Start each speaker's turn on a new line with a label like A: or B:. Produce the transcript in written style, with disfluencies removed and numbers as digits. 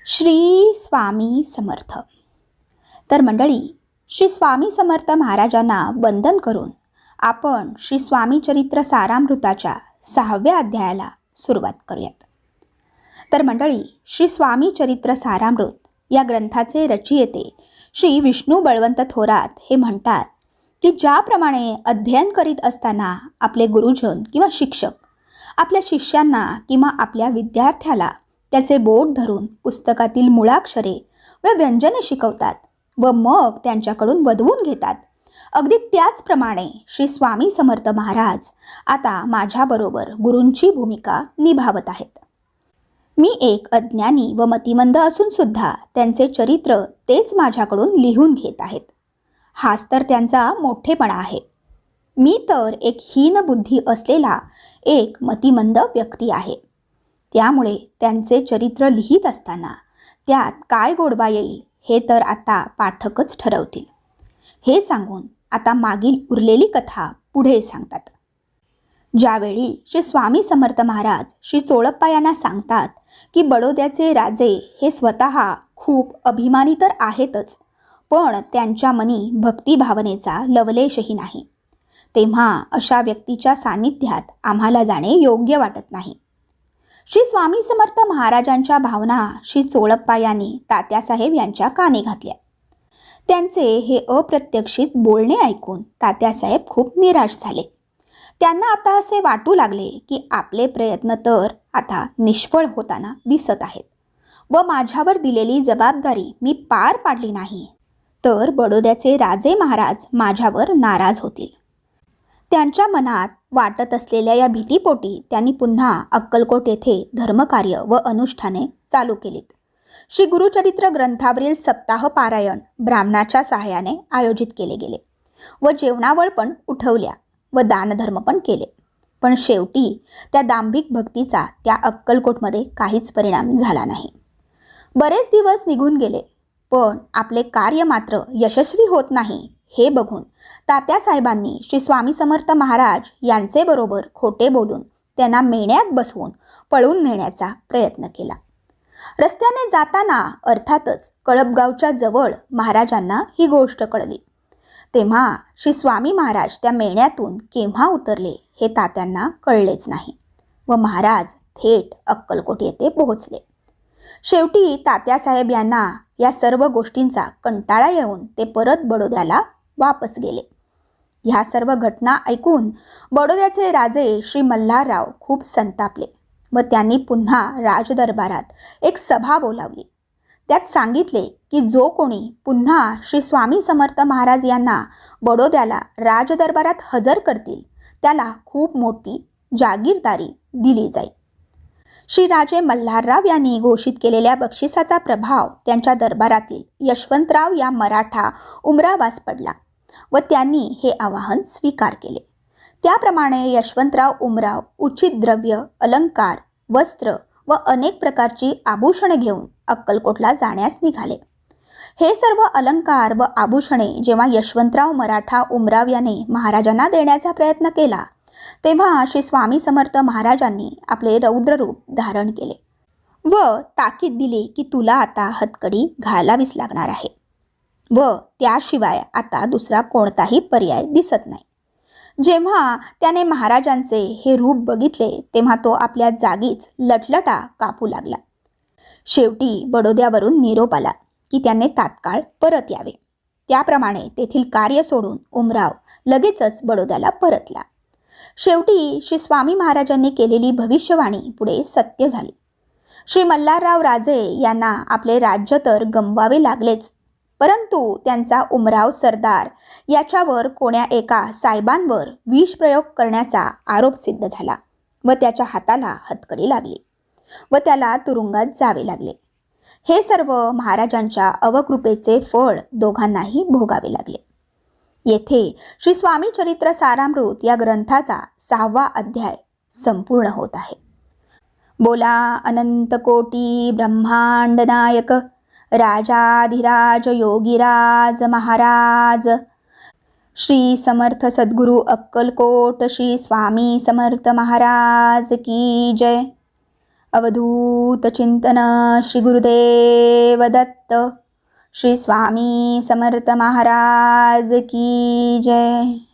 A: श्री स्वामी समर्थ. तर मंडळी, श्री स्वामी समर्थ महाराजांना वंदन करून आपण श्री स्वामी चरित्र सारामृताच्या 6व्या अध्यायाला सुरुवात करूयात. तर मंडळी, श्री स्वामी चरित्र सारामृत या ग्रंथाचे रचयिते श्री विष्णू बळवंत थोरात हे म्हणतात की ज्याप्रमाणे अध्ययन करीत असताना आपले गुरुजन किंवा शिक्षक आपल्या शिष्यांना किंवा आपल्या विद्यार्थ्याला त्याचे बोट धरून पुस्तकातील मुळाक्षरे व व्यंजने शिकवतात व मग त्यांच्याकडून वदवून घेतात, अगदी त्याचप्रमाणे श्री स्वामी समर्थ महाराज आता माझ्याबरोबर गुरूंची भूमिका निभावत आहेत. मी एक अज्ञानी व मतिमंद असून सुद्धा त्यांचे चरित्र तेच माझ्याकडून लिहून घेत आहेत. हाच तर त्यांचा मोठेपणा आहे. मी तर एक हीनबुद्धी असलेला एक मतिमंद व्यक्ती आहे. त्यामुळे त्यांचे चरित्र लिहित असताना त्यात काय गोडवा येईल हे तर आता पाठकच ठरवतील. हे सांगून आता मागील उरलेली कथा पुढे सांगतात. ज्यावेळी श्री स्वामी समर्थ महाराज श्री चोळप्पा यांना सांगतात की बडोद्याचे राजे हे स्वतः खूप अभिमानी तर आहेतच, पण त्यांच्या मनी भक्तिभावनेचा लवलेशही नाही, तेव्हा अशा व्यक्तीच्या सान्निध्यात आम्हाला जाणे योग्य वाटत नाही. श्री स्वामी समर्थ महाराजांच्या भावना श्री चोळप्पा यांनी तात्यासाहेब यांच्या कानी घातल्या. त्यांचे हे अप्रत्यक्षित बोलणे ऐकून तात्यासाहेब खूप निराश झाले. त्यांना आता असे वाटू लागले की आपले प्रयत्न तर आता निष्फळ होताना दिसत आहेत व माझ्यावर दिलेली जबाबदारी मी पार पाडली नाही तर बडोद्याचे राजे महाराज माझ्यावर नाराज होतील. त्यांच्या मनात वाटत असलेल्या या भीतीपोटी त्यांनी पुन्हा अक्कलकोट येथे धर्मकार्य व अनुष्ठाने चालू केलीत. श्री गुरुचरित्र ग्रंथावरील सप्ताह पारायण ब्राह्मणाच्या सहाय्याने आयोजित केले गेले व जेवणावळ पण उठवल्या व दानधर्म पण केले. पण शेवटी त्या दांभिक भक्तीचा त्या अक्कलकोटमध्ये काहीच परिणाम झाला नाही. बरेच दिवस निघून गेले, पण आपले कार्य मात्र यशस्वी होत नाही हे बघून तात्यासाहेबांनी श्री स्वामी समर्थ महाराज यांचे बरोबर खोटे बोलून त्यांना मेण्यात बसवून पळून नेण्याचा प्रयत्न केला. रस्त्याने जाताना अर्थातच कळपगावच्या जवळ महाराजांना ही गोष्ट कळली. तेव्हा श्री स्वामी महाराज त्या मेण्यातून केव्हा उतरले हे तात्यांना कळलेच नाही व महाराज थेट अक्कलकोट येथे पोहोचले. शेवटी तात्यासाहेब यांना या सर्व गोष्टींचा कंटाळा येऊन ते परत बडोद्याला वापस गेले. ह्या सर्व घटना ऐकून बडोद्याचे राजे श्री मल्हारराव खूप संतापले व त्यांनी पुन्हा राजदरबारात एक सभा बोलावली. त्यात सांगितले की जो कोणी पुन्हा श्री स्वामी समर्थ महाराज यांना बडोद्याला राजदरबारात हजर करतील त्याला खूप मोठी जागीरदारी दिली जाईल. श्री राजे मल्हारराव यांनी घोषित केलेल्या बक्षिसाचा प्रभाव त्यांच्या दरबारातील यशवंतराव या मराठा उमरावास पडला व त्यांनी हे आवाहन स्वीकार केले. त्याप्रमाणे यशवंतराव उमराव उचित द्रव्य, अलंकार, वस्त्र व अनेक प्रकारची आभूषणे घेऊन अक्कलकोटला जाण्यास निघाले. हे सर्व अलंकार व आभूषणे जेव्हा यशवंतराव मराठा उमराव याने महाराजांना देण्याचा प्रयत्न केला तेव्हा श्री स्वामी समर्थ महाराजांनी आपले रौद्र रूप धारण केले व ताकीद दिली की तुला आता हतकडी घालावीच लागणार आहे व त्याशिवाय आता दुसरा कोणताही पर्याय दिसत नाही. जेव्हा त्याने महाराजांचे हे रूप बघितले तेव्हा तो आपल्या जागीच लटलटा कापू लागला. शेवटी बडोद्यावरून निरोप आला की त्याने तात्काळ परत यावे. त्याप्रमाणे तेथील कार्य सोडून उमराव लगेचच बडोद्याला परतला. शेवटी श्री स्वामी महाराजांनी केलेली भविष्यवाणी पुढे सत्य झाली. श्री मल्हारराव राजे यांना आपले राज्य तर गमवावे लागलेच, परंतु त्यांचा उमराव सरदार याच्यावर कोण्या एका साहेबांवर विष प्रयोग करण्याचा आरोप सिद्ध झाला व त्याच्या हाताला हतकडी लागली व त्याला तुरुंगात जावे लागले. हे सर्व महाराजांच्या अवकृपेचे फळ दोघांनाही भोगावे लागले. येथे श्री स्वामी चरित्र सारामृत या ग्रंथाचा 6वा अध्याय संपूर्ण होत आहे. बोला अनंत कोटी ब्रह्मांड नायक राजाधिराज योगीराज महाराज श्री समर्थ सद्गुरु अक्कलकोट श्री स्वामी समर्थ महाराज की जय. अवधूत चिंतन श्री गुरुदेव दत्त. श्री स्वामी समर्थ महाराज की जय.